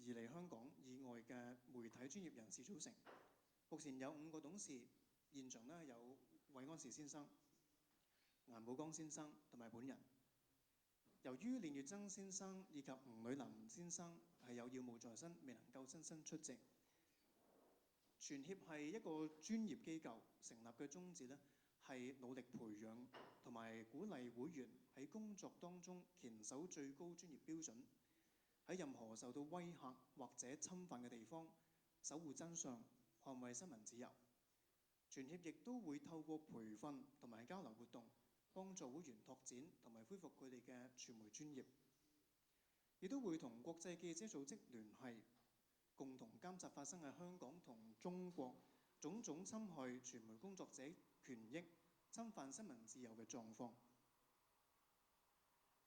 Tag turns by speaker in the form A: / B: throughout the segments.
A: 移離香港以外嘅媒體專業人士組成。目前有5個董事，現場呢有韋安時先生、顏寶剛先生同埋本人。由於練乙錚先生以及吳女林先生係有要務在身，未能夠親身出席。傳協係一個專業機構，成立嘅宗旨呢係努力培養同埋鼓勵會員喺工作當中堅守最高專業標準，喺任何受到威嚇或者侵犯嘅地方守護真相，捍衛新聞自由。傳協亦都會透過培訓同埋交流活動，幫助會員拓展同埋恢復佢哋嘅傳媒專業，亦都會同國際記者組織聯繫，共同監察發生喺香港同中國種種侵害傳媒工作者權益、侵犯新聞自由嘅狀況。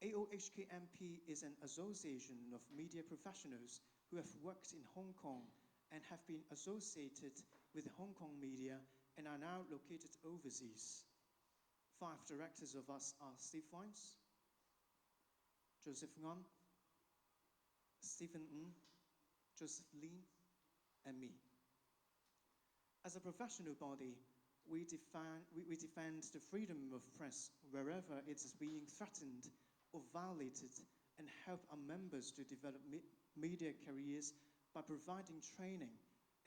A: AOHKMP is an association of media professionals who have worked in Hong Kong and have been associated with Hong Kong media and are now located overseas. 5 directors of us are Steve Vines, Joseph Ngan, Stephen Ng, Joseph Lin, and me. As a professional body, we defend the freedom of press wherever it is being threatened or violated, and help our members to develop media careers by providing training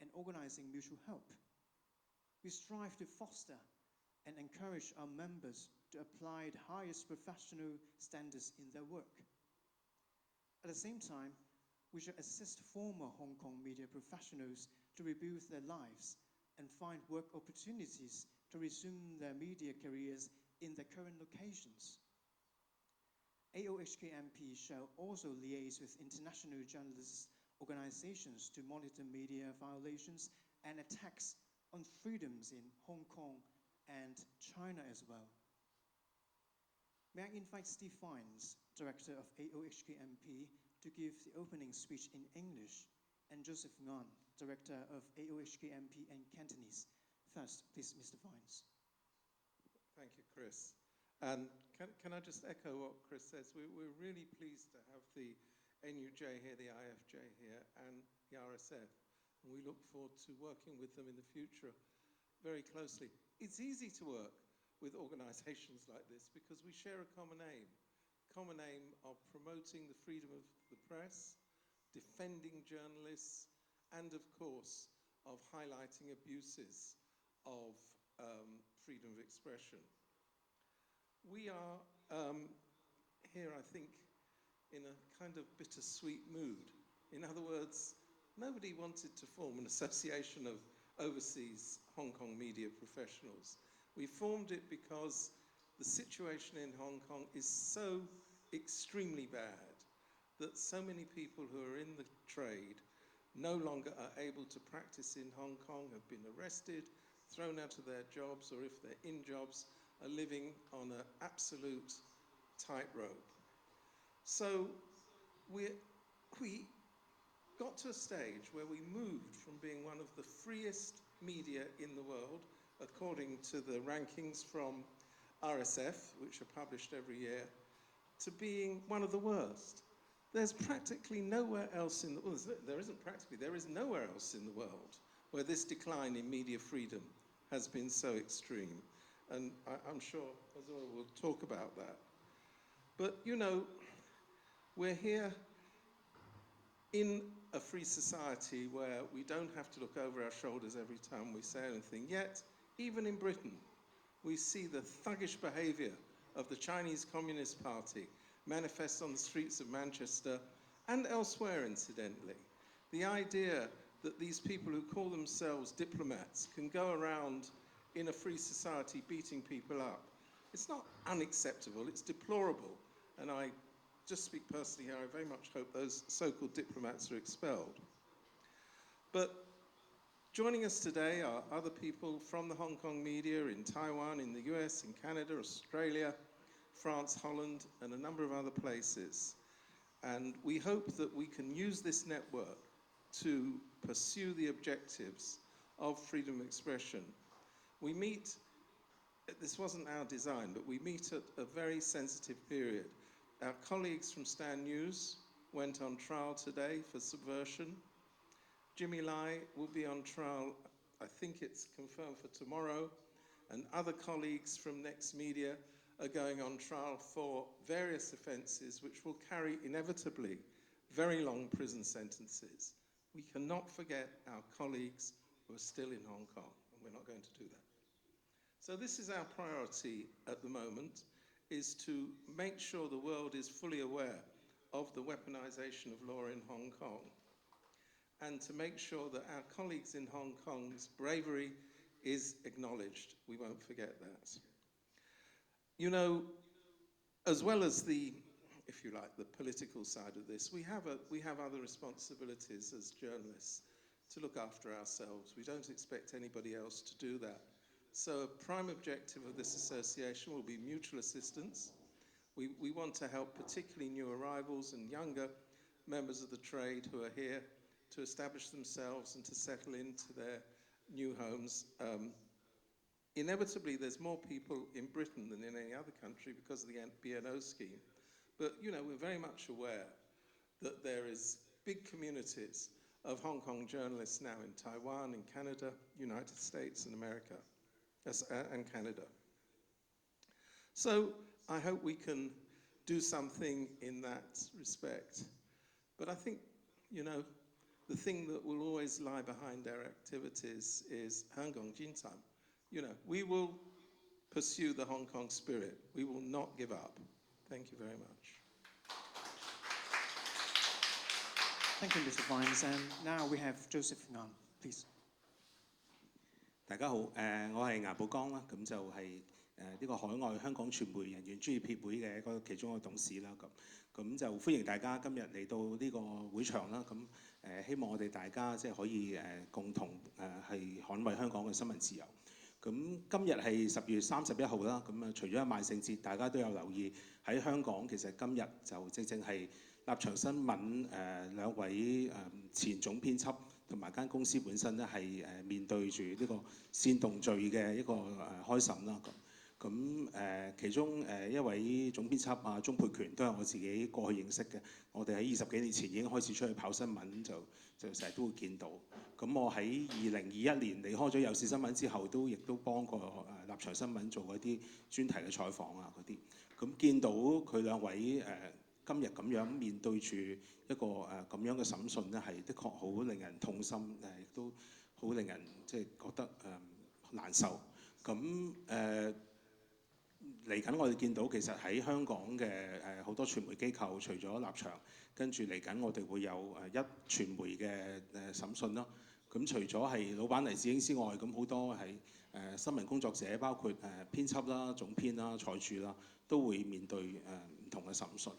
A: and organizing mutual help. We strive to foster and encourage our members to apply the highest professional standards in their work. At the same time, we shall assist former Hong Kong media professionals to rebuild their lives and find work opportunities to resume their media careers in their current locations. AOHKMP shall also liaise with international journalist organizations to monitor media violations and attacks on freedoms in Hong Kong and China as well. May I invite Steve Vines, Director of AOHKMP, to give the opening speech in English, and Joseph Ngan, Director of AOHKMP in Cantonese. First, please, Mr. Vines.
B: Thank you, Chris. And can I just echo what Chris says? We're really pleased to have the NUJ here, the IFJ here, and the RSF. And we look forward to working with them in the future very closely. It's easy to work with organizations like this because we share a common aim of promoting the freedom of the press, defending journalists, and of course, of highlighting abuses of freedom of expression. We are here, I think, in a kind of bittersweet mood. In other words, nobody wanted to form an association of overseas Hong Kong media professionals. We formed it because the situation in Hong Kong is so extremely bad that so many people who are in the trade no longer are able to practice in Hong Kong, have been arrested, thrown out of their jobs, or if they're in jobs, are living on an absolute tightrope. So we got to a stage where we moved from being one of the freest media in the world, according to the rankings from RSF, which are published every year, to being one of the worst. There's practically nowhere else in the world, there is nowhere else in the world where this decline in media freedom has been so extreme. And I'm sure Azzurra will talk about that. But, you know, we're here in a free society where we don't have to look over our shoulders every time we say anything. Yet, even in Britain, we see the thuggish behavior of the Chinese Communist Party manifest on the streets of Manchester and elsewhere, incidentally. The idea that these people who call themselves diplomats can go around in a free society beating people up, it's not unacceptable, it's deplorable. And I just speak personally here, I very much hope those so-called diplomats are expelled. But joining us today are other people from the Hong Kong media in Taiwan, in the US, in Canada, Australia, France, Holland, and a number of other places. And we hope that we can use this network to pursue the objectives of freedom of expression. We meet, this wasn't our design, but we meet at a very sensitive period. Our colleagues from Stan News went on trial today for subversion. Jimmy Lai will be on trial, I think it's confirmed for tomorrow, and other colleagues from Next Media are going on trial for various offences which will carry inevitably very long prison sentences. We cannot forget our colleagues who are still in Hong Kong, and we're not going to do that. So this is our priority at the moment, is to make sure the world is fully aware of the weaponization of law in Hong Kong, and to make sure that our colleagues in Hong Kong's bravery is acknowledged. We won't forget that. You know, as well as the, if you like, the political side of this, we have other responsibilities as journalists to look after ourselves. We don't expect anybody else to do that. So a prime objective of this association will be mutual assistance. We want to help particularly new arrivals and younger members of the trade who are here to establish themselves and to settle into their new homes. Inevitably, there's more people in Britain than in any other country because of the B&O scheme. But, you know, we're very much aware that there is big communities of Hong Kong journalists now in Taiwan, in Canada, United States, and America, and Canada. So I hope we can do something in that respect. But I think, you know, the thing that will always lie behind our activities is Hong Kong Jintam. You know, we will pursue the Hong Kong spirit. We will not give up. Thank you very much.
A: Thank you, Mr. Vines. And now we have Joseph Ngan, please.
C: 大家好，我係顏寶剛啦，咁就係呢個海外香港傳媒人員專業協會嘅其中一個董事啦，咁就歡迎大家今日嚟到呢個會場啦，咁希望我哋大家即係可以共同係捍衛香港嘅新聞自由。咁今日係10月31號啦，咁除咗萬聖節，大家都有留意喺香港，其實今日就正係立場新聞兩位前總編輯同埋間公司本身咧係面對住呢個煽動罪嘅一個開審啦。咁其中一位總編輯鍾沛權都係我自己過去認識嘅，我哋喺20幾年前已經開始出去跑新聞，就成日都會見到。咁我喺2021年離開咗有線新聞之後，亦都幫過立場新聞做一啲專題嘅採訪啊嗰啲。咁見到佢兩位今日咁樣面對住一個咁樣嘅審訊咧，係的確好令人痛心，亦都好令人即係覺得難受。咁嚟緊我哋見到其實喺香港嘅好多傳媒機構，除咗立場，跟住嚟緊我哋會有一傳媒嘅審訊啦。咁除咗係老闆黎智英之外，咁好多係新聞工作者，包括編輯啦、總編啦、採註啦，都會面對唔同嘅審訊。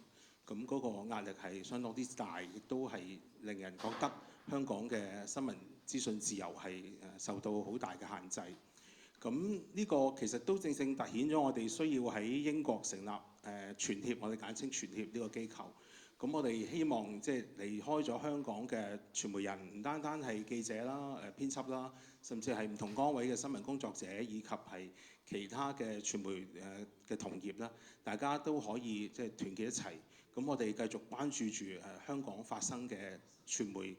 C: 咁嗰個壓力係相當之大，亦都係令人覺得香港嘅新聞資訊自由係受到好大嘅限制。咁呢個其實都正突顯咗我哋需要喺英國成立傳協，我哋簡稱傳協呢個機構。咁我哋希望即係離開咗香港嘅傳媒人，唔單單係記者啦、編輯啦，甚至係唔同崗位嘅新聞工作者，以及係其他嘅傳媒嘅同業啦，大家都可以即係團結一齊。咁我哋繼續關注住香港發生嘅傳媒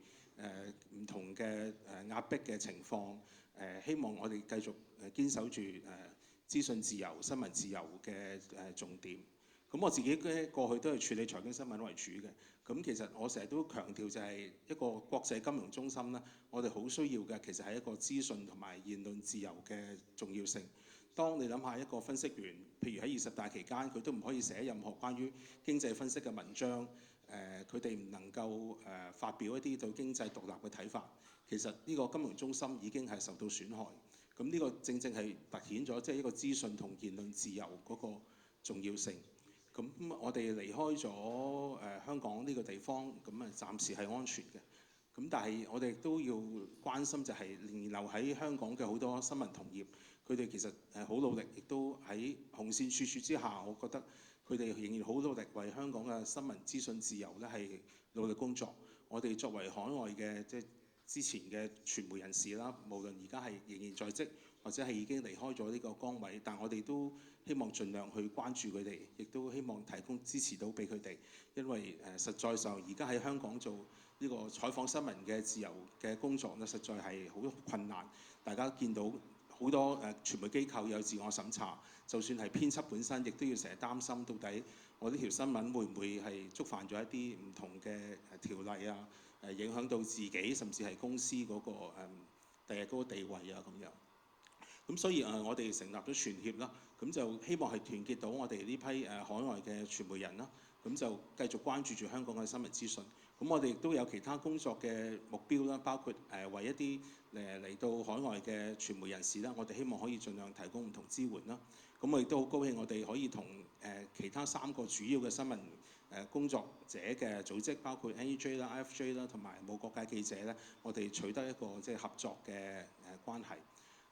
C: 唔同嘅壓迫嘅情況，希望我哋繼續堅守住資訊自由、新聞自由嘅重點。咁我自己過去都係處理財經新聞為主嘅。咁其實我成日都強調就係一個國際金融中心啦，我哋好需要嘅其實係一個資訊同埋言論自由嘅重要性。當你諗下一個分析員，譬如喺20大期間，佢都唔可以寫任何關於經濟分析嘅文章，佢哋唔能夠發表一啲對經濟獨立嘅睇法。其實呢個金融中心已經係受到損害。咁呢個正係凸顯咗即係一個資訊同言論自由嗰個重要性。咁我哋離開咗香港呢個地方，咁暫時係安全嘅。咁但係我哋都要關心就係仍然留喺香港嘅好多新聞同業，佢哋其實好努力，亦都喺紅線處處之下，我覺得佢哋仍然好努力為香港嘅新聞資訊自由咧係努力工作。我哋作為海外嘅即係之前嘅傳媒人士啦，無論而家係仍然在職或者係已經離開咗呢個崗位，但我哋都希望盡量去關注佢哋，亦都希望提供支持到俾佢哋，因為實在上而家喺香港做呢個採訪新聞嘅自由嘅工作咧，實在係好困難。大家見到好多傳媒機構有自我審查，就算係編輯本身，亦都要成日擔心到底我呢條新聞會唔會係觸犯咗一啲唔同嘅條例啊，影響到自己甚至係公司嗰個第日嗰個地位啊咁樣。咁所以我哋成立咗傳協啦，咁就希望係團結到我哋呢批海外嘅傳媒人啦，咁就繼續關注住香港嘅新聞資訊。咁我哋亦都有其他工作嘅目標啦，包括為一啲嚟到海外嘅傳媒人士啦，我哋希望可以盡量提供唔同支援啦。咁我亦都好高興，我哋可以同其他3個主要嘅新聞工作者嘅組織，包括 NEJ 啦、IFJ 啦，同埋冇國界記者咧，我哋取得一個即係合作嘅關係。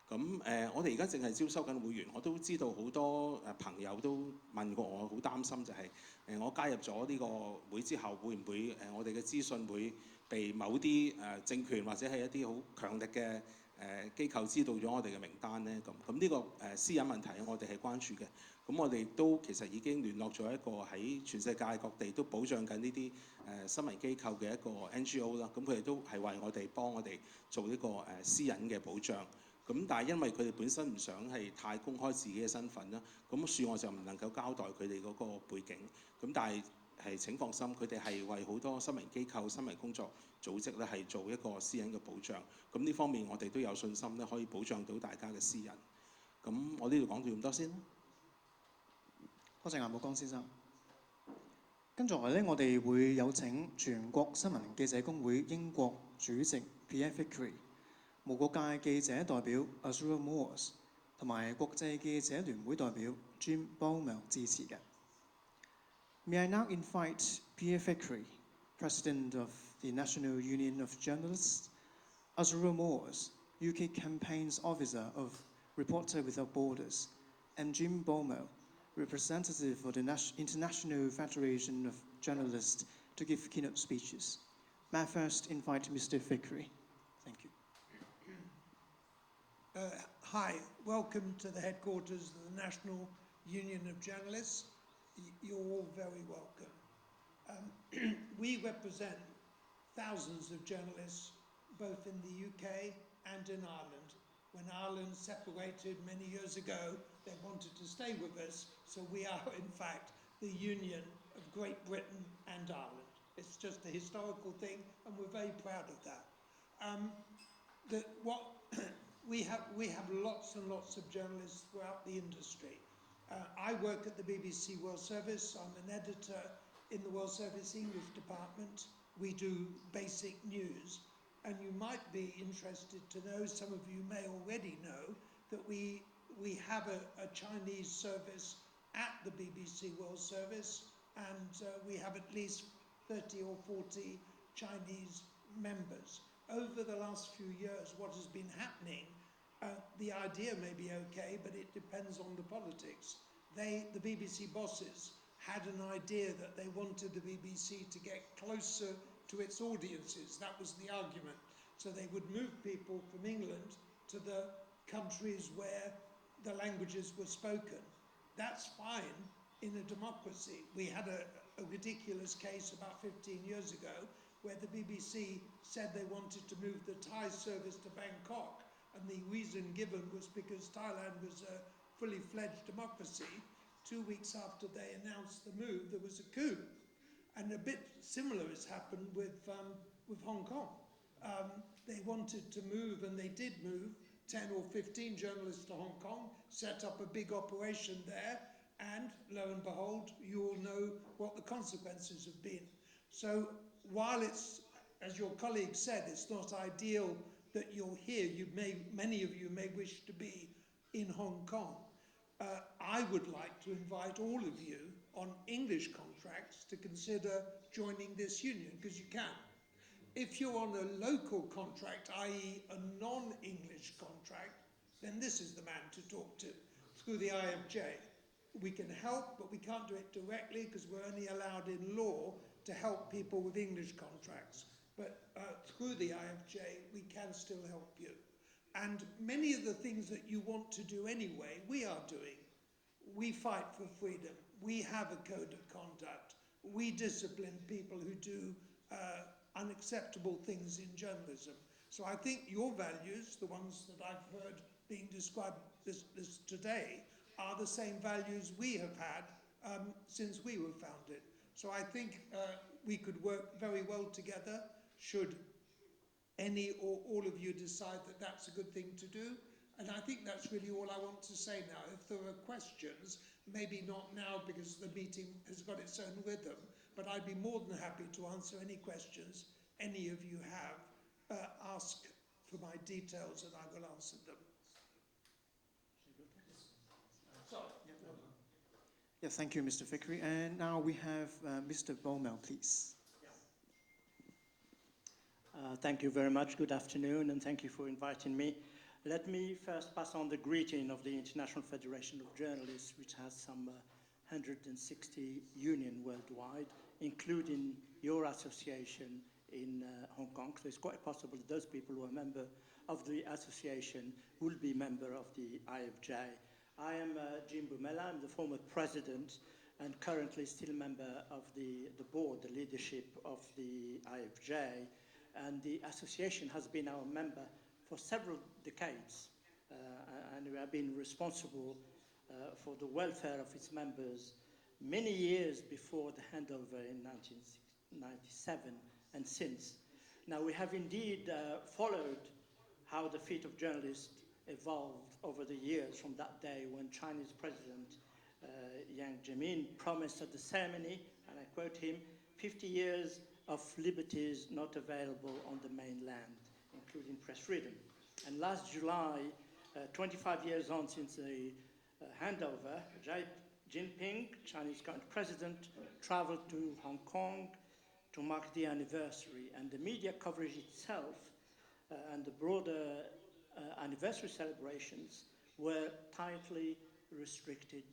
C: 咁我哋而家淨係招收緊會員，我都知道好多朋友都問過我，好擔心就係我加入咗呢個會之後，會唔會我哋嘅資訊會被某啲政權或者係一啲好強力嘅機構知道咗我哋嘅名單咧？咁呢個私隱問題我哋係關注嘅。咁我哋都其實已經聯絡咗一個喺全世界各地都保障緊呢啲新聞機構嘅一個 NGO 啦。咁佢哋都係為我哋幫我哋做呢個私隱嘅保障。咁但係因為佢哋本身唔想係太公開自己嘅身份啦，咁所以我就唔能夠交代佢哋嗰個背景。咁但係請放心，佢哋係為好多新聞機構、新聞工作組織咧係做一個私隱嘅保障。咁呢方面我哋都有信心咧，可以保障到大家嘅私隱。咁我呢度講到咁多先啦。
A: 多謝顏寶剛先生。跟住落嚟咧，我哋會有請全國新聞記者公會英國主席 Pierre Vicary、無國界記者代表 Azzurra 同埋國際記者聯會代表 Boumel 致辭嘅。May I now invite Pierre Vicary, President of the National Union of Journalists, Azzurra UK Campaigns Officer of Reporter Without Borders, and Boumel, representative of the International Federation of Journalists, to give keynote speeches. May I first invite Mr. Vicary? Thank you.
D: Hi, welcome to the headquarters of the National Union of Journalists. You're all very welcome. We represent thousands of journalists, both in the UK and in Ireland. When Ireland separated many years ago, they wanted to stay with us, so we are in fact the union of Great Britain and Ireland. It's just a historical thing, and we're very proud of that. We have lots and lots of journalists throughout the industry. I work at the BBC World Service. I'm an editor in the World Service English department. We do basic news. And you might be interested to know, some of you may already know, that we have a Chinese service at the BBC World Service, and we have at least 30 or 40 Chinese members. Over the last few years, what has been happening, the idea may be okay, but it depends on the politics. The BBC bosses had an idea that they wanted the BBC to get closer to its audiences. That was the argument. So they would move people from England to the countries where the languages were spoken. That's fine in a democracy. We had a ridiculous case about 15 years ago where the BBC said they wanted to move the Thai service to Bangkok, and the reason given was because Thailand was a fully fledged democracy. 2 weeks after they announced the move, there was a coup. And a bit similar has happened with Hong Kong. They wanted to move, and they did move, 10 or 15 journalists to Hong Kong, set up a big operation there, and lo and behold, you all know what the consequences have been. So while it's, as your colleague said, it's not ideal that you're here, many of you may wish to be in Hong Kong. I would like to invite all of you on English contracts to consider joining this union, because you can. If you're on a local contract, i.e. a non-English contract, then this is the man to talk to, through the IFJ. We can help, but we can't do it directly because we're only allowed in law to help people with English contracts. But through the IFJ, we can still help you. And many of the things that you want to do anyway, we are doing. We fight for freedom. We have a code of conduct. We discipline people who do unacceptable things in journalism. So I think your values, the ones that I've heard being described this today, are the same values we have had since we were founded. So I think we could work very well together should any or all of you decide that that's a good thing to do. And I think that's really all I want to say now. If there are questions, maybe not now because the meeting has got its own rhythm, but I'd be more than happy to answer any questions any of you have. Ask for my details and I will answer them.
A: Yeah, thank you, Mr. Vicary. And now we have Mr. Boumel, please.
E: Thank you very much. Good afternoon, and thank you for inviting me. Let me first pass on the greeting of the International Federation of Journalists, which has some 160 unions worldwide, including your association in Hong Kong. So it's quite possible that those people who are member of the association will be member of the IFJ. I am Jim Boumel. I'm the former president and currently still member of the board, the leadership of the IFJ. And the association has been our member for several decades, and we have been responsible for the welfare of its members many years before the handover in 1997 and since. Now, we have indeed followed how the fate of journalists evolved over the years from that day when Chinese President Yang Zemin promised at the ceremony, and I quote him, 50 years of liberties not available on the mainland, including press freedom. And last July, 25 years on since the handover, Xi Jinping, Chinese current president, traveled to Hong Kong to mark the anniversary. And the media coverage itself and the broader anniversary celebrations were tightly restricted.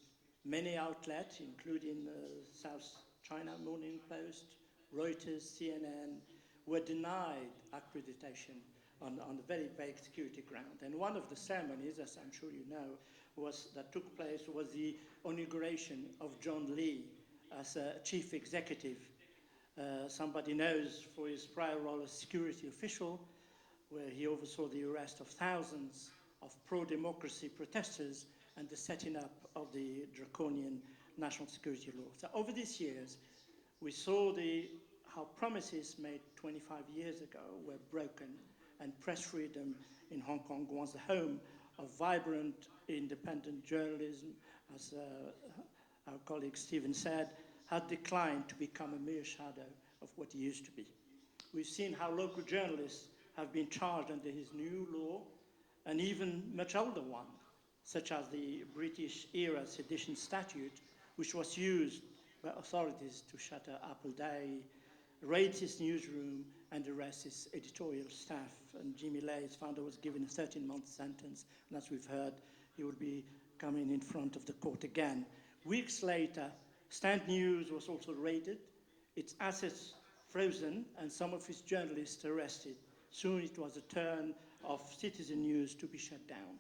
E: Many outlets, including South China Morning Post, Reuters, CNN, were denied accreditation on a very vague security ground. And one of the ceremonies, as I'm sure you know, that took place was the inauguration of John Lee as a chief executive. Somebody knows for his prior role as security official, where he oversaw the arrest of thousands of pro-democracy protesters and the setting up of the draconian national security law. So over these years, we saw how promises made 25 years ago were broken, and press freedom in Hong Kong was the home of vibrant, independent journalism, as our colleague Stephen said, had declined to become a mere shadow of what it used to be. We've seen how local journalists have been charged under his new law, and even much older one, such as the British-era sedition statute, which was used by authorities to shutter Appleday, raid his newsroom, and arrest his editorial staff. And Jimmy Lai, his founder, was given a 13-month sentence, and as we've heard, he will be coming in front of the court again. Weeks later, Stand News was also raided, its assets frozen, and some of its journalists arrested. Soon it was the turn of Citizen News to be shut down.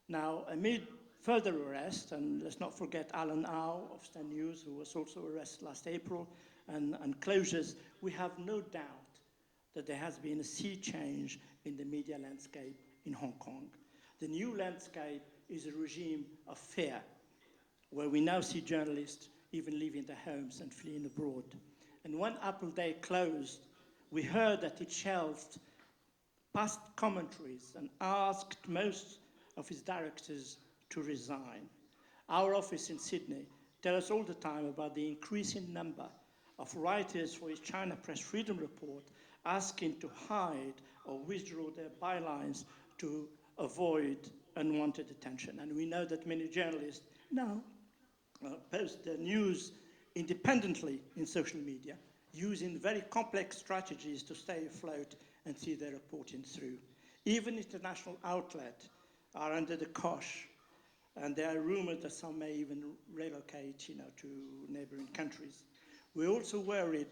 E: Now, amid further arrest, and let's not forget Alan Au of Stand News, who was also arrested last April, and closures, we have no doubt that there has been a sea change in the media landscape in Hong Kong. The new landscape is a regime of fear, where we now see journalists even leaving their homes and fleeing abroad. And when Appleday closed, we heard that it shelved past commentaries and asked most of its directors to resign. Our office in Sydney tells us all the time about the increasing number of writers for its China Press Freedom Report asking to hide or withdraw their bylines to avoid unwanted attention. And we know that many journalists now post their news independently in social media, using very complex strategies to stay afloat and see their reporting through. Even international outlets are under the cosh, and there are rumors that some may even relocate, to neighboring countries. We're also worried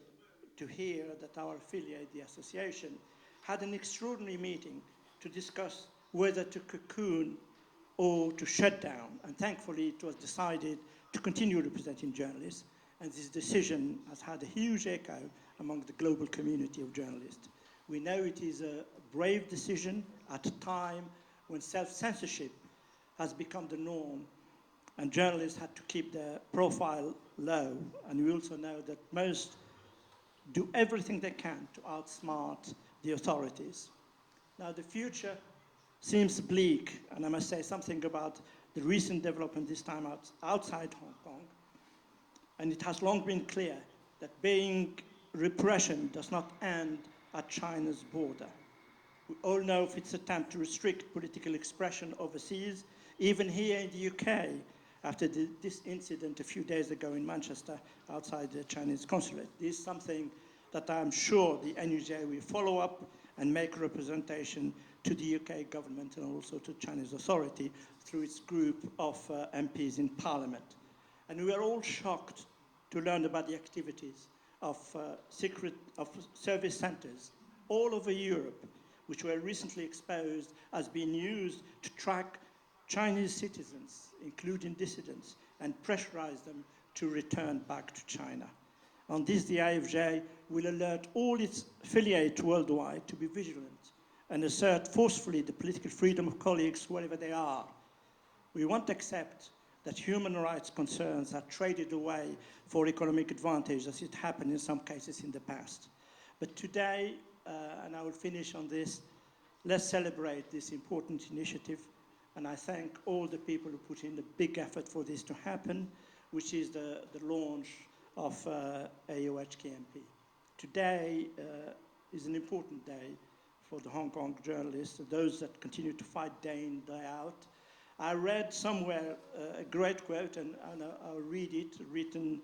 E: to hear that our affiliate, the association, had an extraordinary meeting to discuss whether to cocoon or to shut down. And thankfully, it was decided to continue representing journalists. And this decision has had a huge echo among the global community of journalists. We know it is a brave decision at a time when self-censorship has become the norm and journalists had to keep their profile low. And we also know that most do everything they can to outsmart the authorities. Now, the future seems bleak, and I must say something about the recent development this time outside Hong Kong. And it has long been clear that Beijing repression does not end at China's border. We all know of its attempt to restrict political expression overseas, even here in the UK, after this incident a few days ago in Manchester outside the Chinese consulate. This is something that I'm sure the NUJ will follow up and make a representation to the UK government and also to Chinese authority through its group of MPs in Parliament. And we are all shocked to learn about the activities of service centers all over Europe, which were recently exposed as being used to track Chinese citizens, including dissidents, and pressurize them to return back to China. On this, the IFJ will alert all its affiliates worldwide to be vigilant and assert forcefully the political freedom of colleagues wherever they are. We won't accept that human rights concerns are traded away for economic advantage, as it happened in some cases in the past. But today, and I will finish on this, let's celebrate this important initiative. And I thank all the people who put in a big effort for this to happen, which is the launch of AOHKMP. Today is an important day for the Hong Kong journalists, those that continue to fight day in, day out. I read somewhere a great quote, and I'll read it, written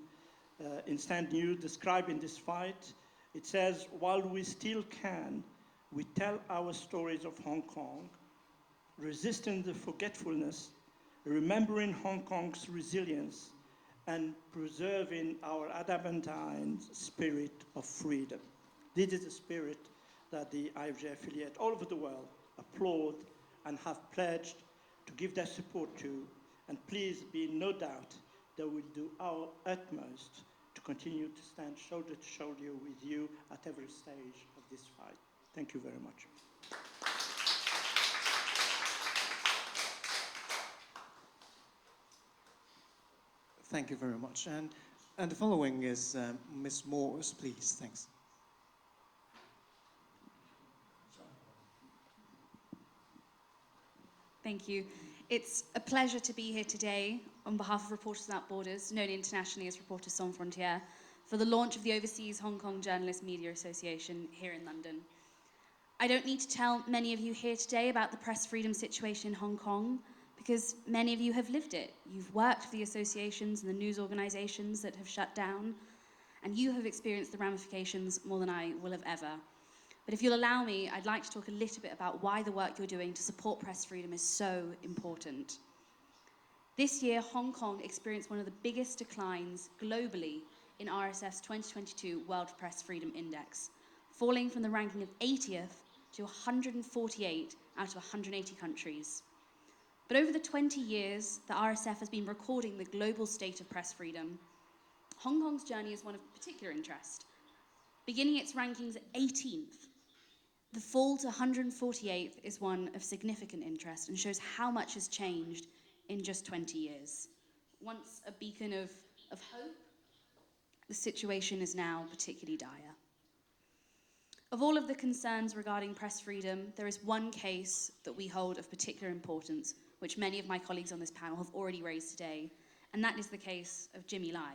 E: in Stand News, describing this fight. It says, "While we still can, we tell our stories of Hong Kong, resisting the forgetfulness, remembering Hong Kong's resilience, and preserving our adamantine spirit of freedom." This is the spirit that the IFJ affiliate all over the world applaud and have pledged to give their support to. And please be in no doubt that we'll do our utmost to continue to stand shoulder to shoulder with you at every stage of this fight. Thank you very much.
A: Thank you very much. And the following is Ms. Morse, please. Thanks.
F: Thank you. It's a pleasure to be here today on behalf of Reporters Without Borders, known internationally as Reporters Sans Frontières, for the launch of the Overseas Hong Kong Journalist Media Association here in London. I don't need to tell many of you here today about the press freedom situation in Hong Kong, because many of you have lived it. You've worked for the associations and the news organizations that have shut down, and you have experienced the ramifications more than I will have ever. But if you'll allow me, I'd like to talk a little bit about why the work you're doing to support press freedom is so important. This year, Hong Kong experienced one of the biggest declines globally in RSF's 2022 World Press Freedom Index, falling from the ranking of 80th to 148 out of 180 countries. But over the 20 years that RSF has been recording the global state of press freedom, Hong Kong's journey is one of particular interest. Beginning its rankings at 18th, the fall to 148th is one of significant interest and shows how much has changed in just 20 years. Once a beacon of hope, the situation is now particularly dire. Of all of the concerns regarding press freedom, there is one case that we hold of particular importance, which many of my colleagues on this panel have already raised today, and that is the case of Jimmy Lai.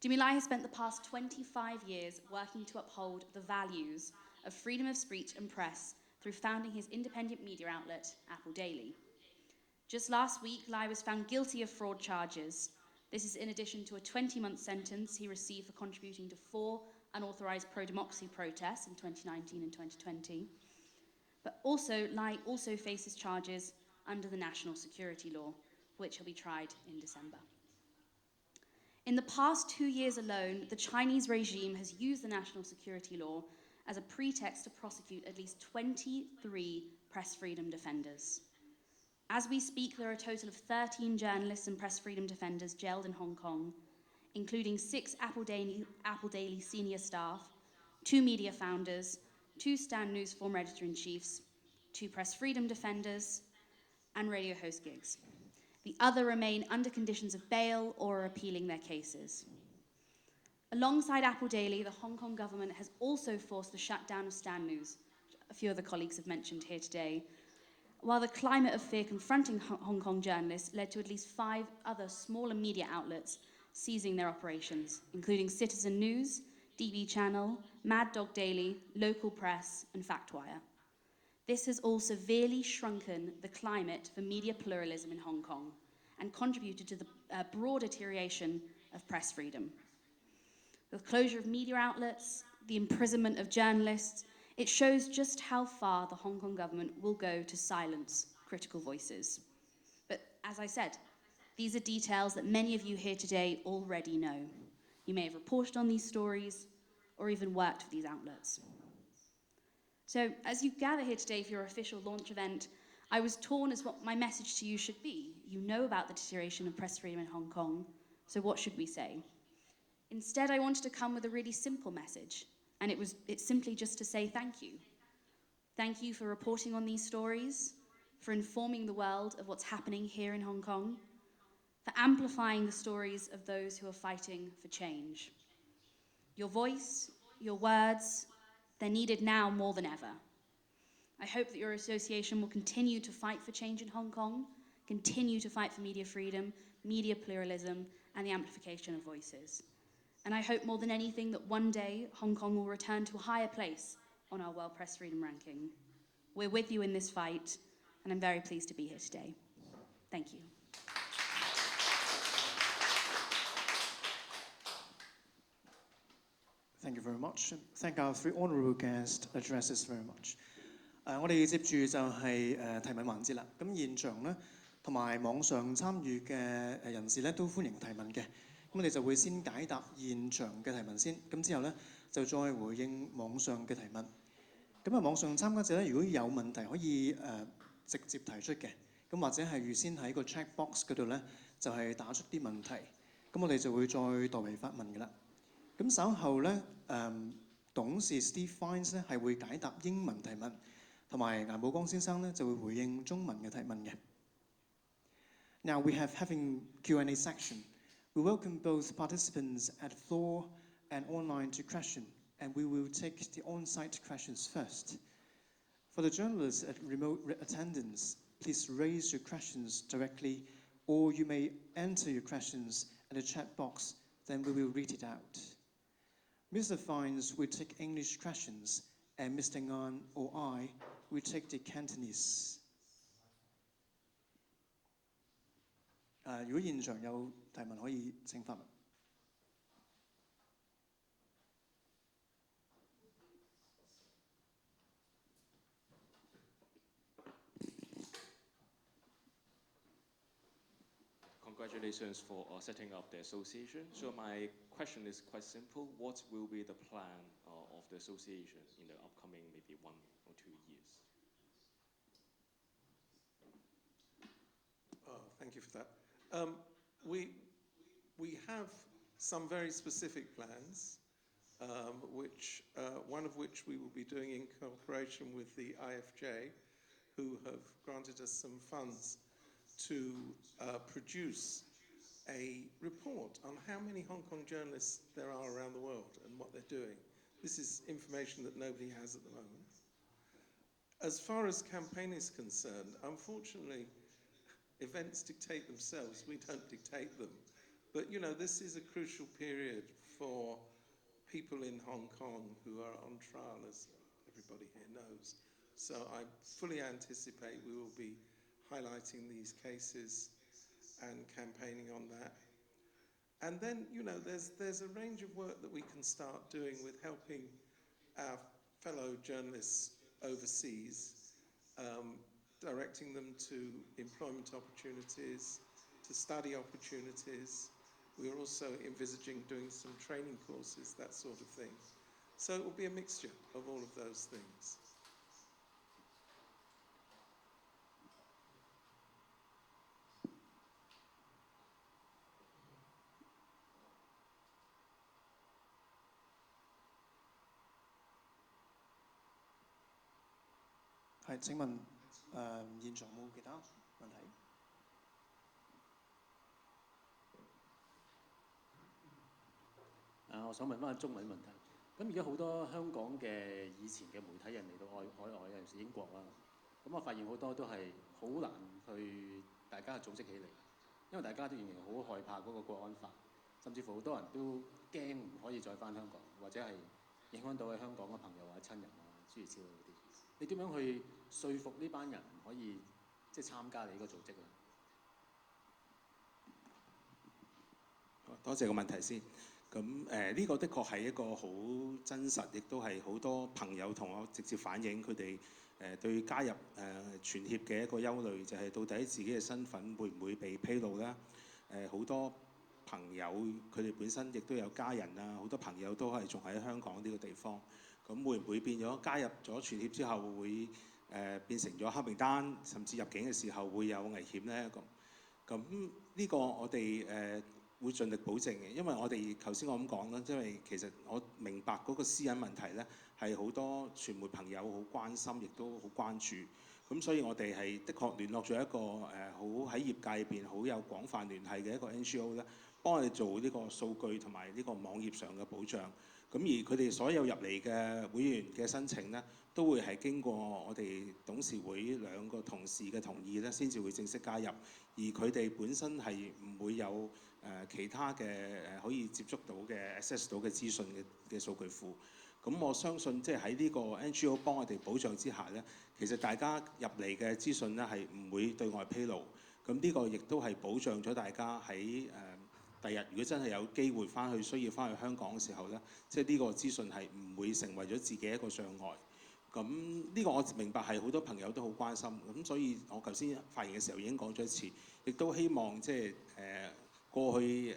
F: Jimmy Lai has spent the past 25 years working to uphold the values of freedom of speech and press through founding his independent media outlet, Apple Daily. Just last week, Lai was found guilty of fraud charges. This is in addition to a 20-month sentence he received for contributing to 4 unauthorized pro-democracy protests in 2019 and 2020. But also, Lai also faces charges under the national security law, which will be tried in December. In the past 2 years alone, the Chinese regime has used the national security law as a pretext to prosecute at least 23 press freedom defenders. As we speak, there are a total of 13 journalists and press freedom defenders jailed in Hong Kong, including 6 Apple Daily senior staff, 2 media founders, 2 Stand News former editor-in-chiefs, 2 press freedom defenders, and radio host gigs. The other remain under conditions of bail or are appealing their cases. Alongside Apple Daily, the Hong Kong government has also forced the shutdown of Stand News, which a few other colleagues have mentioned here today, while the climate of fear confronting Hong Kong journalists led to at least 5 other smaller media outlets seizing their operations, including Citizen News, DB Channel, Mad Dog Daily, Local Press, and FactWire. This has all severely shrunken the climate for media pluralism in Hong Kong and contributed to the broad deterioration of press freedom. The closure of media outlets, the imprisonment of journalists, it shows just how far the Hong Kong government will go to silence critical voices. But as I said, these are details that many of you here today already know. You may have reported on these stories or even worked for these outlets. So as you gather here today for your official launch event, I was torn as what my message to you should be. You know about the deterioration of press freedom in Hong Kong, so what should we say? Instead, I wanted to come with a really simple message, and it's simply just to say thank you. Thank you for reporting on these stories, for informing the world of what's happening here in Hong Kong, for amplifying the stories of those who are fighting for change. Your voice, your words, they're needed now more than ever. I hope that your association will continue to fight for change in Hong Kong, continue to fight for media freedom, media pluralism, and the amplification of voices. And I hope more than anything that one day Hong Kong will return to a higher place on our World Press Freedom Ranking. We're with you in this fight, and I'm very pleased to be here today. Thank you.
A: Thank you very much. Thank our 3 honourable guest addresses very much. 我哋接住就係提問環節啦。咁現場咧同埋網上參與嘅人士咧都歡迎提問嘅。咁我哋就會先解答現場嘅提問先，咁之後咧就再回應網上嘅提問。咁網上參加者咧，如果有問題可以直接提出嘅，咁或者係預先喺個 chat box 嗰度咧就係打出啲問題，咁我哋就會再代為發問㗎啦。咁稍後咧董事 Steve Fines 咧係會解答英文提問，同埋顏寶剛先生咧就會回應中文嘅提問嘅。Now we have having Q&A section. We welcome both participants at floor and online to question, and we will take the on-site questions first. For the journalists at remote attendance, please raise your questions directly, or you may enter your questions in the chat box, then we will read it out. Mr. Fines will take English questions, and Mr. Ngan or I will take the Cantonese. 如果現場有提問，可以請發問。
G: Congratulations for setting up the association. So my question is quite simple. What will be the plan of the association in the upcoming maybe 1 or 2 years?
B: Thank you for that. We have some very specific plans, one of which we will be doing in cooperation with the IFJ, who have granted us some funds to produce a report on how many Hong Kong journalists there are around the world and what they're doing. This is information that nobody has at the moment. As far as campaign is concerned, unfortunately, events dictate themselves. We don't dictate them. But, you know, this is a crucial period for people in Hong Kong who are on trial, as everybody here knows. So I fully anticipate we will be highlighting these cases and campaigning on that. And then, you know, there's a range of work that we can start doing with helping our fellow journalists overseas, directing them to employment opportunities, to study opportunities. We're also envisaging doing some training courses, that sort of thing. So it will be a mixture of all of those things.
A: 係請問現場冇其他問題？
H: 我想問翻個中文問題。咁而家好多香港嘅以前嘅媒體人嚟到海外，尤其是英國啦。咁我發現好多都係好難去大家組織起嚟，因為大家都仍然好害怕嗰個國安法，甚至乎好多人都驚唔可以再翻香港，或者係影響到喺香港嘅朋友或者親人啊諸如此類嗰啲。你點樣去說服呢班人可以即係參加你呢個組織咧？
C: 多謝個問題先。咁呢個的確係一個好真實，亦都係好多朋友同我直接反映佢哋對加入傳協嘅一個憂慮，就係到底自己嘅身份會唔會被披露啦？好多朋友佢哋本身亦都有家人啊，好多朋友都係仲喺香港呢個地方，咁會唔會變咗加入咗傳協之後會變成咗黑名單，甚至入境嘅時候會有危險咧？咁呢個我哋會盡力保證嘅，因為我哋頭先我咁講啦，因為其實我明白嗰個私隱問題咧係好多傳媒朋友好關心，亦都好關注。咁所以我哋係的確聯絡咗一個好喺業界入邊好有廣泛聯繫嘅一個 NGO 咧，幫我哋做呢個數據同埋呢個網頁上嘅保障。咁而佢哋所有入嚟嘅會員嘅申請咧，都會係經過我哋董事會兩個同事嘅同意咧，先至會正式加入。而佢哋本身係唔會有其他嘅可以接觸到嘅 access 到嘅資訊嘅數據庫。咁我相信即係喺呢個 NGO 幫我哋保障之下咧，其實大家入嚟嘅資訊咧係唔會對外披露。咁呢個亦都係保障咗大家喺第日如果真係有機會需要翻去香港嘅時候咧，即係呢個資訊係唔會成為咗自己一個障礙。咁呢個我明白係好多朋友都好關心，咁所以我頭先發言嘅時候已經講咗一次，亦都希望即係過去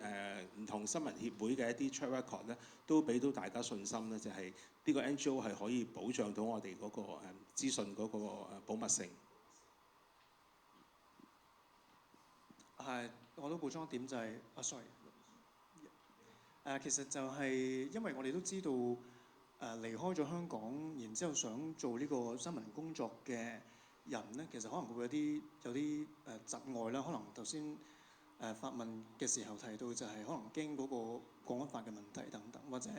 C: 唔同新聞協會嘅一啲 track record 咧，都俾到大家信心咧，就係呢個 NGO 係可以保障到我哋嗰個資訊嗰個保密性。
A: 我都補充一點就係sorry，其實就係因為我哋都知道離開咗香港，然之後想做呢個新聞工作嘅人咧，其實可能會有啲窒礙啦。可能頭先發問嘅時候提到就係可能驚嗰個國安法嘅問題等等，或者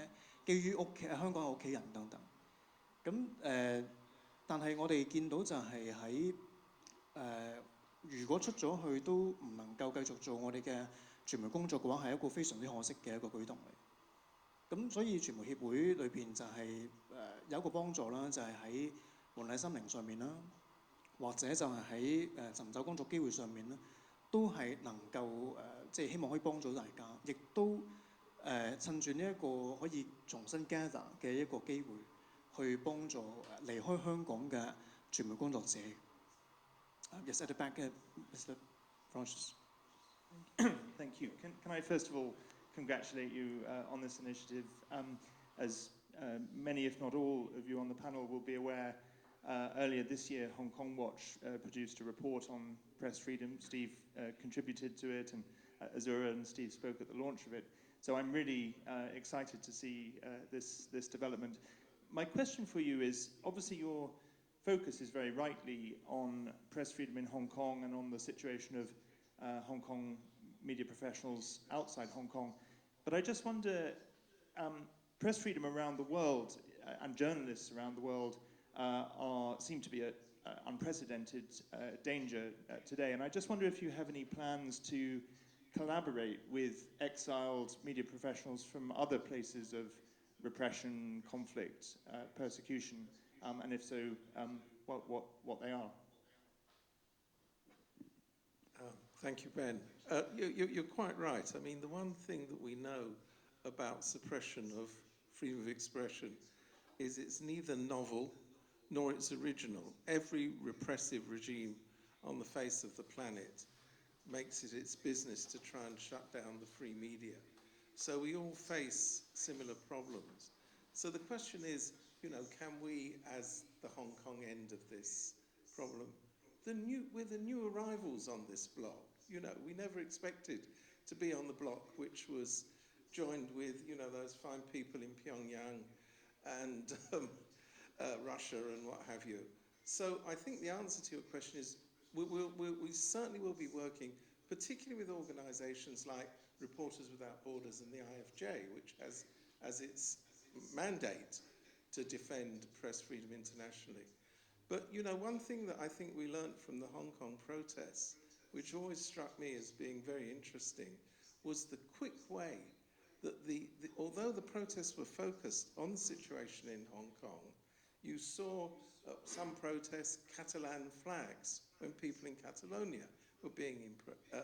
A: 基於香港嘅屋企人等等。咁但係我哋見到就係喺如果出咗去都唔能夠繼續做我哋嘅傳媒工作嘅話，係一個非常之可惜嘅一個舉動嚟。咁所以傳媒協會裏邊就係有一個幫助啦，就係喺無論喺心靈上面啦，或者就係喺尋找工作機會上面咧，都係能夠即係希望可以幫助大家，亦都趁住呢一個可以重新 gather 嘅一個機會，去幫助離開香港嘅傳媒工作者。Yes, at the back, Mr. Francis.
I: Thank you. Can I first of all congratulate you on this initiative? As many, if not all, of you on the panel will be aware, earlier this year, Hong Kong Watch produced a report on press freedom. Steve contributed to it, and Azzurra and Steve spoke at the launch of it. So I'm really excited to see this development. My question for you is, obviously your focus is very rightly on press freedom in Hong Kong and on the situation of Hong Kong media professionals outside Hong Kong. But I just wonder, press freedom around the world and journalists around the world seem to be at unprecedented danger today. And I just wonder if you have any plans to collaborate with exiled media professionals from other places of repression, conflict, persecution, and if so, what they are.
B: Thank you, Ben. You're quite right. I mean, the one thing that we know about suppression of freedom of expression is it's neither novel nor it's original. Every repressive regime on the face of the planet makes it its business to try and shut down the free media. So we all face similar problems. So the question is, can we, as the Hong Kong end of this problem, we're the new arrivals on this block. We never expected to be on the block which was joined with, those fine people in Pyongyang and Russia and what have you. So I think the answer to your question is we certainly will be working, particularly with organisations like Reporters Without Borders and the IFJ, which has as its mandate to defend press freedom internationally. But, you know, one thing that I think we learned from the Hong Kong protests, which always struck me as being very interesting, was the quick way that although the protests were focused on the situation in Hong Kong, you saw some protests Catalan flags when people in Catalonia were being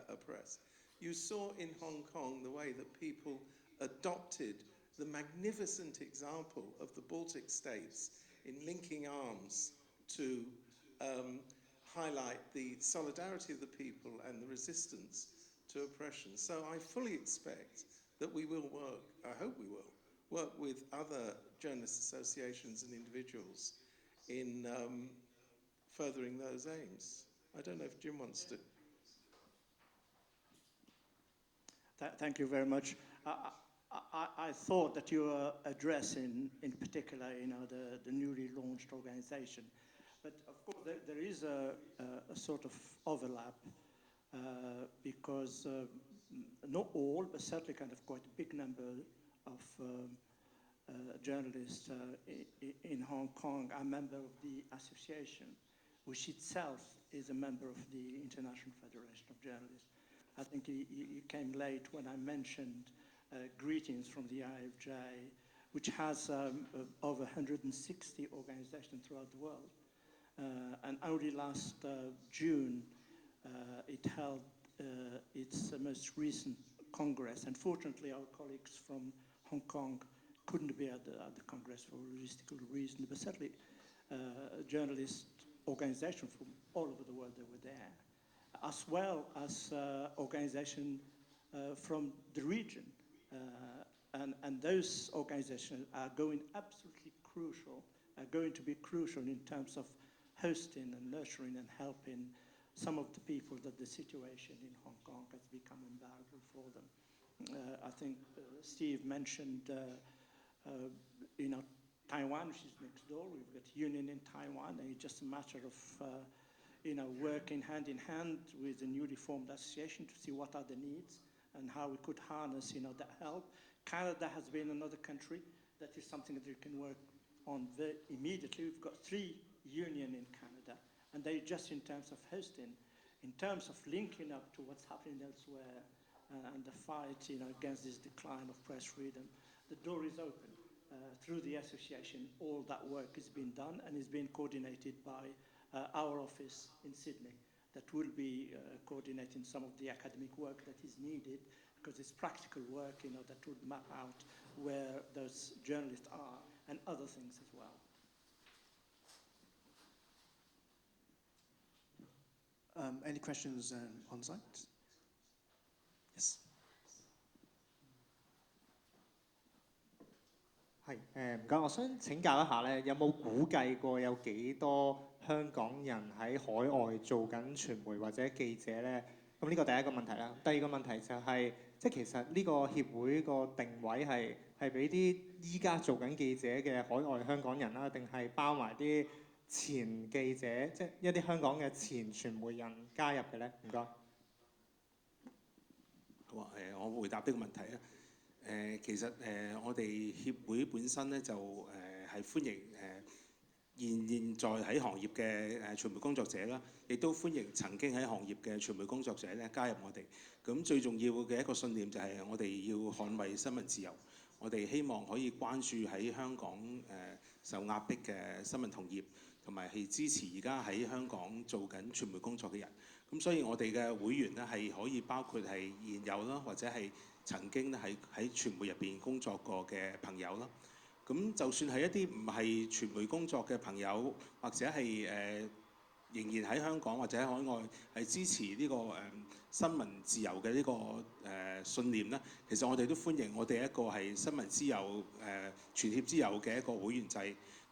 B: oppressed. You saw in Hong Kong the way that people adopted the magnificent example of the Baltic states in linking arms to highlight the solidarity of the people and the resistance to oppression. So I fully expect that we will work, I hope we will, work with other journalist associations and individuals in furthering those aims. I don't know if Jim wants to.
E: Thank you very much. I thought that you were addressing, in particular, you know, the newly launched organization. But of course, there is a sort of overlap because not all, but certainly kind of quite a big number of journalists in Hong Kong are members of the association, which itself is a member of the International Federation of Journalists. I think you came late when I mentioned greetings from the IFJ, which has over 160 organizations throughout the world. And only last June, it held its most recent Congress. Unfortunately, our colleagues from Hong Kong couldn't be at the Congress for logistical reasons, but certainly journalist organizations from all over the world that were there, as well as organizations from the region. And those organizations are going to be crucial in terms of hosting and nurturing and helping some of the people that the situation in Hong Kong has become unbearable for them. I think Steve mentioned, you know, Taiwan, which is next door. We've got union in Taiwan, and it's just a matter of, you know, working hand in hand with the newly formed association to see what are the needs and how we could harness, you know, that help. Canada has been another country that is something that we can work on very immediately. We've got 3 unions in Canada, and they just in terms of hosting, in terms of linking up to what's happening elsewhere and the fight, you know, against this decline of press freedom, the door is open. Through the association, all that work is being done and is being coordinated by our office in Sydney that will be coordinating some of the academic work that is needed, because it's practical work, you know, that would map out where those journalists are and other things as well.
A: Any questions on site? Yes.
J: 係唔該，我想請教一下咧，有冇估計過有幾多香港人喺海外做緊傳媒或者記者咧？咁呢個第一個問題啦。第二個問題就係、即係其實呢個協會個定位係俾啲依家做緊記者嘅海外香港人啦，定係包埋啲前記者，即係一啲香港嘅前傳媒人加入嘅咧？唔該。
C: 好啊，我回答呢個問題啊。其實我哋協會本身咧就係歡迎現在喺行業嘅傳媒工作者啦，亦都歡迎曾經喺行業嘅傳媒工作者咧加入我哋。咁最重要嘅一個信念就係我哋要捍衛新聞自由，我哋希望可以關注喺香港受壓迫嘅新聞同業，同埋係支持而家喺香港做緊傳媒工作嘅人。咁所以我哋嘅會員咧係可以包括係現有啦，或者係曾經咧喺傳媒入邊工作過嘅朋友啦。咁就算係一啲唔係傳媒工作嘅朋友，或者係仍然喺香港或者喺海外係支持呢個新聞自由嘅呢個信念咧，其實我哋都歡迎。我哋一個係新聞之友傳協之友嘅一個會員制，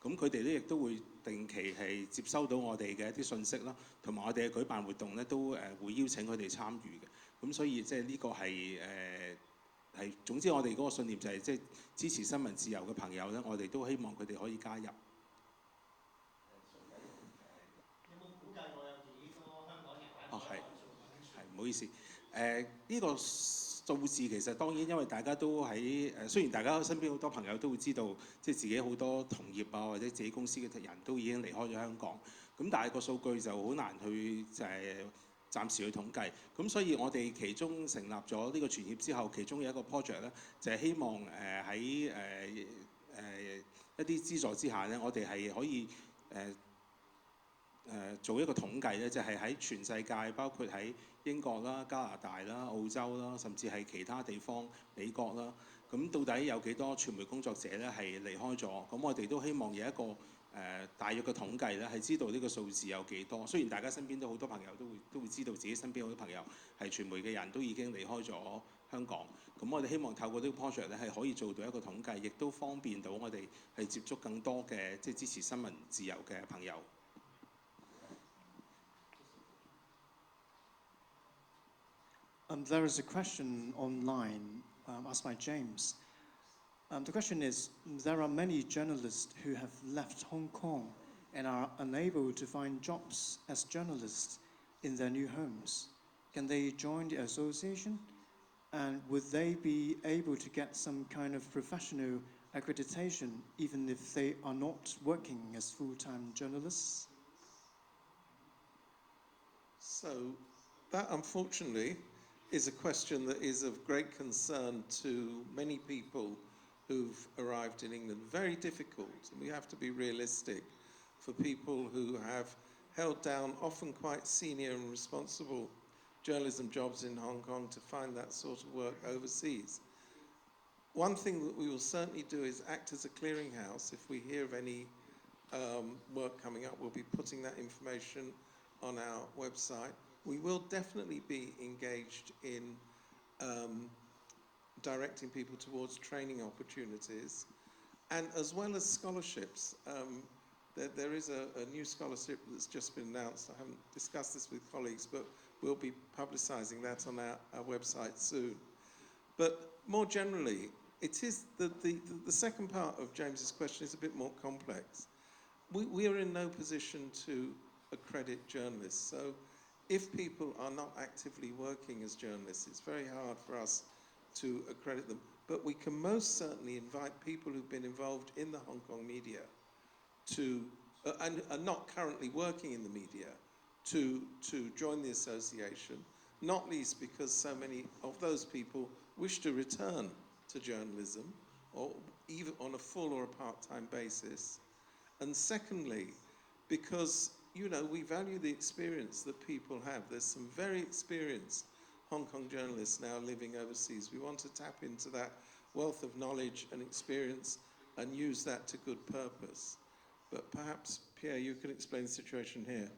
C: 咁佢哋咧亦都會定期係接收到我哋嘅一啲信息啦，同埋我哋嘅舉辦活動咧都會邀請佢哋參與嘅。咁所以即係呢個係總之我哋嗰個信念就係即係支持新聞自由嘅朋友咧，我哋都希望佢哋可以加入。唔好意思。呢個數字其實當然因為大家都喺雖然大家身邊好多朋友都會知道，即係自己好多同業啊或者自己公司嘅人都已經離開咗香港，咁但係個數據就好難去暫時去統計。咁所以我哋其中成立咗呢個傳協之後，其中有一個 project 咧，就係希望喺一啲資助之下咧，我哋係可以做一個統計咧，就係喺全世界，包括喺英國啦、加拿大啦、澳洲啦，甚至係其他地方、美國啦，咁到底有幾多傳媒工作者咧係離開咗？咁我哋都希望有一個大約嘅統計咧，係知道呢個數字有幾多。雖然大家身邊都好多朋友都會知道自己身邊好多朋友係傳媒嘅人都已經離開咗香港，咁我哋希望透過呢個 project 咧係可以做到一個統計，亦都方便到我哋係接觸更多嘅即係支持新聞自由嘅朋友。
A: There is a question online asked by James. The question is, there are many journalists who have left Hong Kong and are unable to find jobs as journalists in their new homes. Can they join the association? And would they be able to get some kind of professional accreditation even if they are not working as full-time journalists?
B: So that, unfortunately, is a question that is of great concern to many people who've arrived in England. Very difficult, and we have to be realistic, for people who have held down often quite senior and responsible journalism jobs in Hong Kong to find that sort of work overseas. One thing that we will certainly do is act as a clearinghouse. If we hear of any work coming up, we'll be putting that information on our website. We will definitely be engaged in directing people towards training opportunities, and as well as scholarships. There is a new scholarship that's just been announced. I haven't discussed this with colleagues, but we'll be publicising that on our website soon. But more generally, it is the second part of James's question is a bit more complex. We are in no position to accredit journalists. So if people are not actively working as journalists, it's very hard for us to accredit them. But we can most certainly invite people who've been involved in the Hong Kong media to, and are not currently working in the media, to join the association, not least because so many of those people wish to return to journalism, or even on a full or a part-time basis. And secondly, because we value the experience that people have. There's some very experienced Hong Kong journalists now living overseas. We want to tap into that wealth of knowledge and experience and use that to good purpose. But perhaps, Pierre, you can explain the situation here.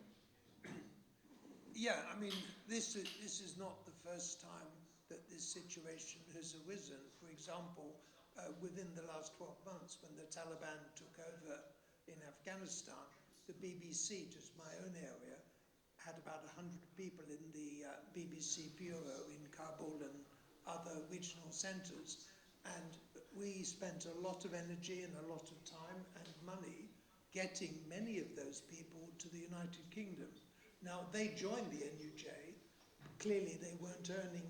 D: Yeah, I mean, this is not the first time that this situation has arisen. For example, within the last 12 months, when the Taliban took over in Afghanistan, the BBC, just my own area, had about 100 people in the BBC bureau in Kabul and other regional centres. And we spent a lot of energy and a lot of time and money getting many of those people to the United Kingdom. Now, they joined the NUJ. Clearly, they weren't earning,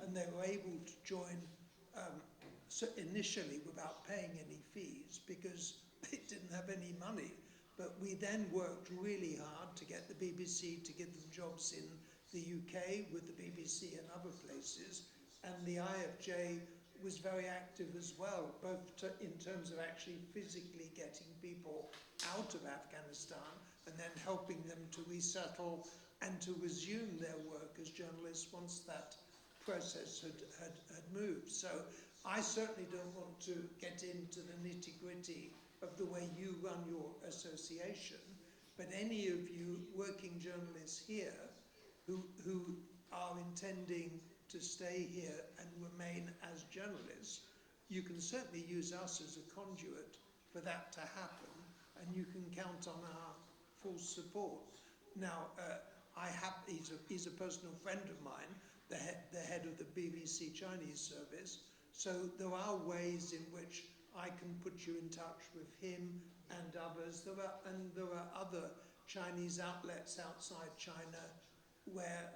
D: and they were able to join initially without paying any fees because they didn't have any money. But we then worked really hard to get the BBC to give them jobs in the UK with the BBC and other places. And the IFJ was very active as well, both in terms of actually physically getting people out of Afghanistan and then helping them to resettle and to resume their work as journalists once that process had moved. So I certainly don't want to get into the nitty-gritty of the way you run your association, but any of you working journalists here who are intending to stay here and remain as journalists, you can certainly use us as a conduit for that to happen, and you can count on our full support. Now, he's a personal friend of mine, the head of the BBC Chinese service, so there are ways in which I can put you in touch with him and others. There are other Chinese outlets outside China where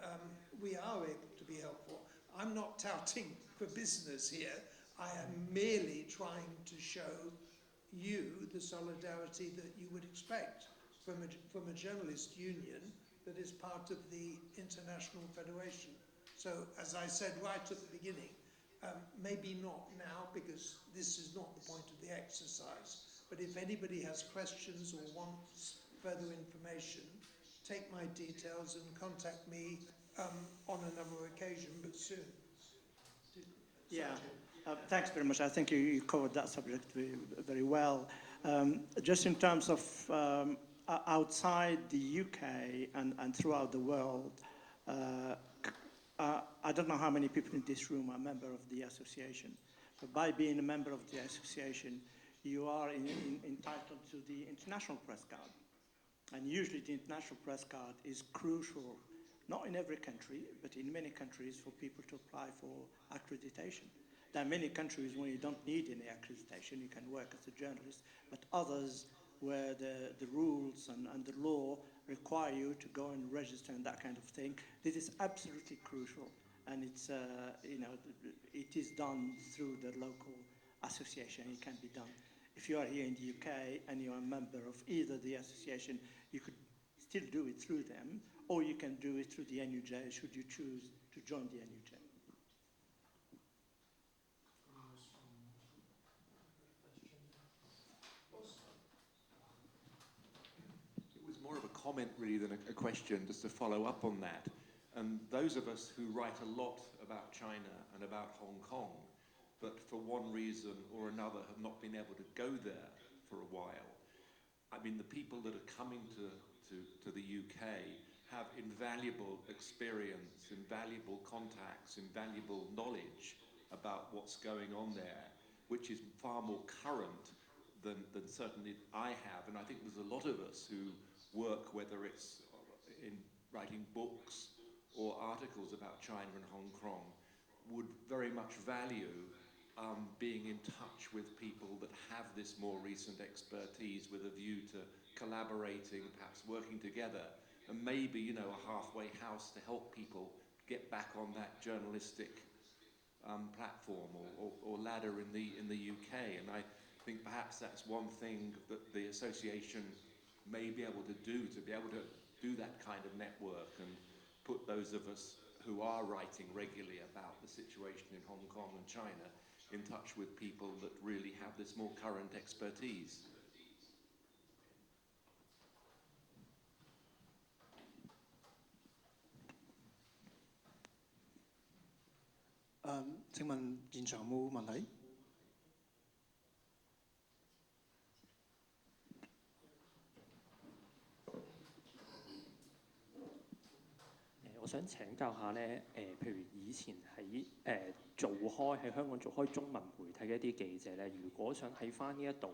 D: we are able to be helpful. I'm not touting for business here. I am merely trying to show you the solidarity that you would expect from a journalist union that is part of the International Federation. So, as I said right at the beginning, maybe not now because this is not the point of the exercise, but if anybody has questions or wants further information, take my details and contact me on another occasion, but soon.
E: Yeah, thanks very much. I think you covered that subject very well. Just in terms of outside the UK and throughout the world, I don't know how many people in this room are a member of the association, but by being a member of the association, you are entitled to the international press card. And usually the international press card is crucial, not in every country, but in many countries for people to apply for accreditation. There are many countries where you don't need any accreditation, you can work as a journalist, but others where the rules and the law require you to go and register and that kind of thing. This is absolutely crucial, and it's it is done through the local association. It can be done. If you are here in the UK and you are a member of either the association, you could still do it through them, or you can do it through the NUJ should you choose to join the NUJ.
K: It was more of a comment really than a question, just to follow up on that. And those of us who write a lot about China and about Hong Kong, but for one reason or another have not been able to go there for a while. I mean, the people that are coming to the UK have invaluable experience, invaluable contacts, invaluable knowledge about what's going on there, which is far more current than certainly I have. And I think there's a lot of us who work, whether it's in writing books or articles about China and Hong Kong, would very much value being in touch with people that have this more recent expertise with a view to collaborating, perhaps working together, and maybe, you know, a halfway house to help people get back on that journalistic platform or ladder in the UK. And I think perhaps that's one thing that the association may be able to do that kind of network and put those of us who are writing regularly about the situation in Hong Kong and China in touch with people that really have this more current expertise.
A: 請問現場有冇問題？
L: 我想請教下咧，譬如以前喺喺香港做開中文媒體嘅一啲記者咧，如果想喺翻呢一度，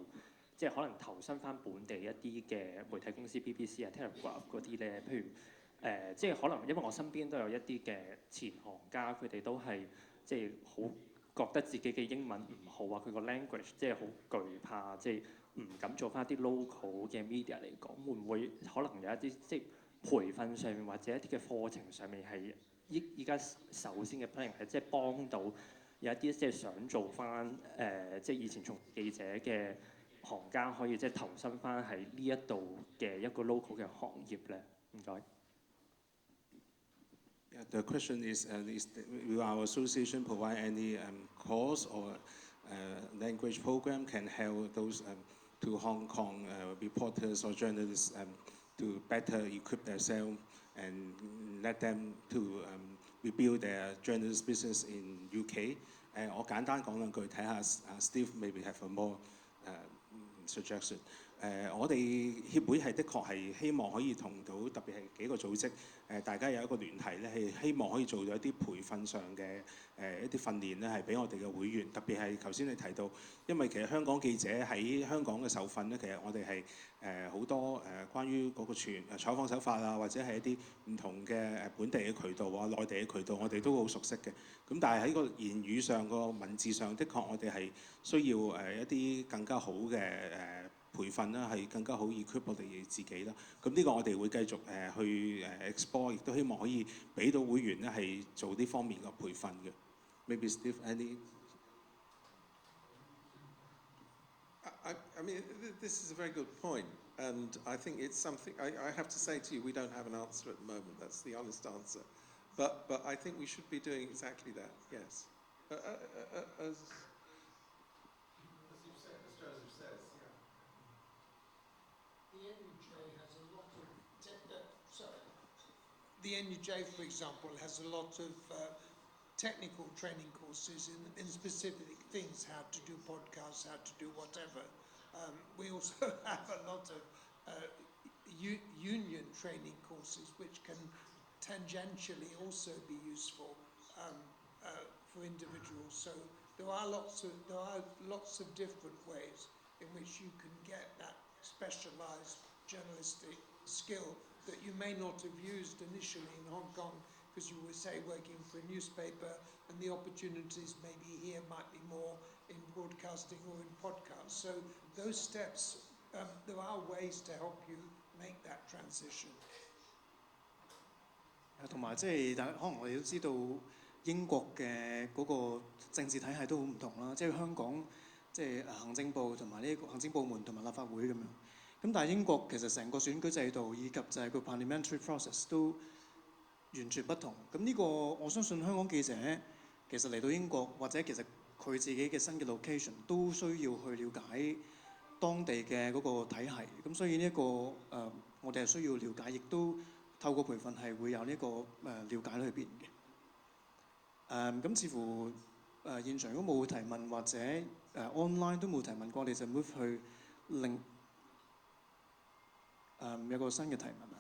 L: 即係可能投身翻本地一啲嘅媒體公司 BBC 啊、Telegraph 嗰啲咧，譬如即係可能因為我身邊都有一啲嘅前行家，佢哋都係即係好覺得自己嘅英文唔好啊，佢個 language 即係好懼怕，即係唔敢做翻一啲 local 嘅 media 嚟講，會唔會可能有一啲即係培訓上面或者一啲嘅課程上面係依家首先嘅 plan 係即係幫到有一啲即係想做翻即係以前從記者嘅行家可以即係投身翻喺呢一度嘅一個 local 嘅行業咧？唔該。
C: Yeah, the question is will our association provide any course or language program can help those to Hong Kong reporters or journalists to better equip themselves and let them to rebuild their journalist business in UK. 我簡單講兩句，睇下Steve maybe have a more suggestion。我哋協會係的確係希望可以同到特別係幾個組織大家有一個聯繫咧，係希望可以做到一啲培訓上嘅一啲訓練咧，係俾我哋嘅會員。特別係頭先你提到，因為其實香港記者喺香港嘅受訓咧，其實我哋係好多關於嗰個採訪手法啊，或者係一啲唔同嘅本地嘅渠道啊、內地嘅渠道，我哋都好熟悉嘅。咁但係喺個言語上、個文字上，的確我哋係需要一啲更加好嘅培培訓啦，係更加好 equip 我哋自己啦。咁呢個我哋會繼續去explore， 亦都希望可以俾到會員咧係做呢方面嘅培訓嘅。Maybe Steve, any?
B: I mean, this is a very good point, and I think it's something, I have to say to you, we don't have an answer at the moment, that's the honest answer. But I think we should be doing exactly that, yes. As you've said, as Joseph says, yeah.
D: The NUJ has a lot of, the NUJ, for example, has a lot of technical training courses in specific things, how to do podcasts, how to do whatever. We also have a lot of union training courses which can tangentially also be useful for individuals. So there are lots of different ways in which you can get that specialized journalistic skill that you may not have used initially in Hong Kong, because you were, say, working for a newspaper, and the opportunities maybe here might be more in broadcasting or in podcasts. So those steps, there are ways to help you make that transition.
A: 同埋即係，但可能我哋都知道英國嘅嗰個政治體系都好唔同啦，即係香港即係行政部同埋呢個行政部門同埋立法會咁樣。咁但係英國其實成個選舉制度以及就係個 parliamentary process 都完全不同。咁呢個我相信香港記者其實嚟到英國或者其實佢自己嘅新嘅 location 都需要去了解當地嘅嗰個體系。咁所以呢一個我哋係需要了解，亦都透過培訓係會有呢個了解喺裏邊嘅。咁似乎現場如果冇提問或者online 都冇提問過，我哋就 move 去另有個新嘅提問。